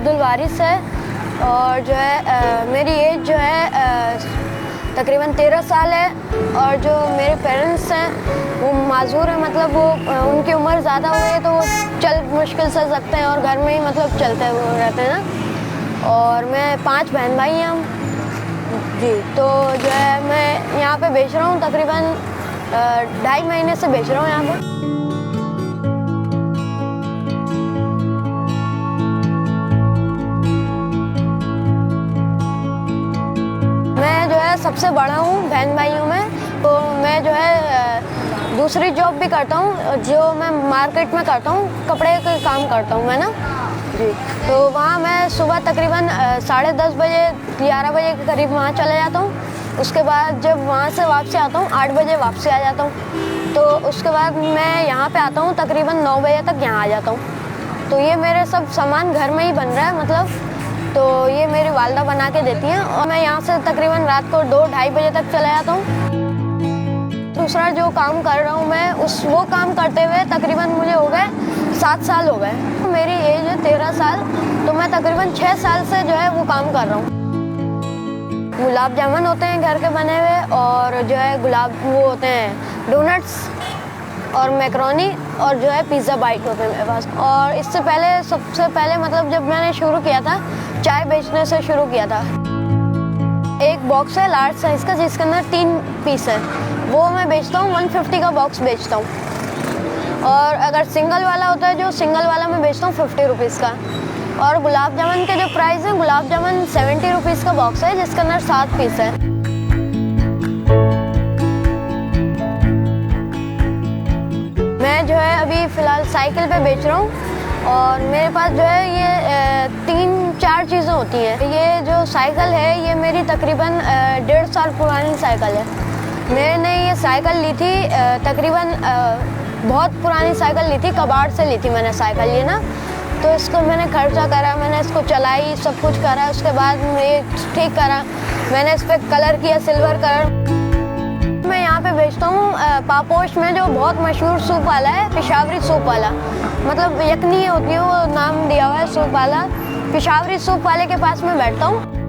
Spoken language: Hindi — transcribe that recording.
अब्दुल वारिस है और जो है मेरी एज जो है तकरीबन 13 साल है। और जो मेरे पेरेंट्स हैं वो माजूर है, मतलब वो उनकी उम्र ज़्यादा हुई है तो वो चल मुश्किल से सकते हैं और घर में ही मतलब चलते हुए रहते हैं ना। और मैं 5 बहन भाई हैं हम जी। तो जो है मैं यहाँ पे बेच रहा हूँ, तकरीबन 2.5 महीने से बेच रहा हूँ यहाँ पे। मैं जो है सबसे बड़ा हूँ बहन भाइयों में, तो मैं जो है दूसरी जॉब भी करता हूँ जो मैं मार्केट में करता हूँ, कपड़े का काम करता हूँ मैं ना जी। तो वहाँ मैं सुबह तकरीबन 10:30 बजे 11 बजे के करीब वहाँ चले जाता हूँ। उसके बाद जब वहाँ से वापसी आता हूँ 8 बजे वापसी आ जाता हूँ। तो उसके बाद मैं यहाँ पे आता हूँ तकरीबन 9 बजे तक यहाँ आ जाता हूँ। तो ये मेरे सब सामान घर में ही बन रहा है मतलब, तो ये मेरी वालदा बना के देती हैं और मैं यहाँ से तकरीबन रात को 2-2:30 बजे तक चला जाता हूँ। दूसरा जो काम कर रहा हूँ मैं वो काम करते हुए तकरीबन मुझे हो गए 7 साल हो गए। मेरी एज है 13 साल, तो मैं तकरीबन 6 साल से जो है वो काम कर रहा हूँ। गुलाब जामुन होते हैं घर के बने हुए, और जो है वो होते हैं डोनट्स और मैकरोनी, और जो है पिज़्ज़ा बाइट होते हैं मेरे पास। और इससे पहले सबसे पहले मतलब जब मैंने शुरू किया था चाय बेचने से शुरू किया था। एक बॉक्स है लार्ज साइज़ का जिसके अंदर 3 पीस है, वो मैं बेचता हूँ 150 का बॉक्स बेचता हूँ। और अगर सिंगल वाला होता है, जो सिंगल वाला मैं बेचता हूँ 50 रुपीज़ का। और गुलाब जामुन के जो प्राइस है, गुलाब जामुन 70 रुपीज़ का बॉक्स है जिसके अंदर 7 पीस है। मैं जो है अभी फ़िलहाल साइकिल पे बेच रहा हूँ और मेरे पास जो है ये 3-4 चीज़ें होती हैं। ये जो साइकिल है ये मेरी तकरीबन 1.5 साल पुरानी साइकिल है। मैंने ये साइकिल ली थी तकरीबन बहुत पुरानी साइकिल ली थी, कबाड़ से ली थी मैंने साइकिल ये ना। तो इसको मैंने खर्चा करा, मैंने इसको चलाई, सब कुछ करा। उसके बाद ये ठीक करा, मैंने इस पर कलर किया, सिल्वर कलर। मैं यहाँ पे बेचता हूँ पापोश में, जो बहुत मशहूर सूप वाला है, पेशावरी सूप वाला, मतलब यखनी होती है वो नाम दिया हुआ है सूप वाला। पेशावरी सूप वाले के पास मैं बैठता हूँ।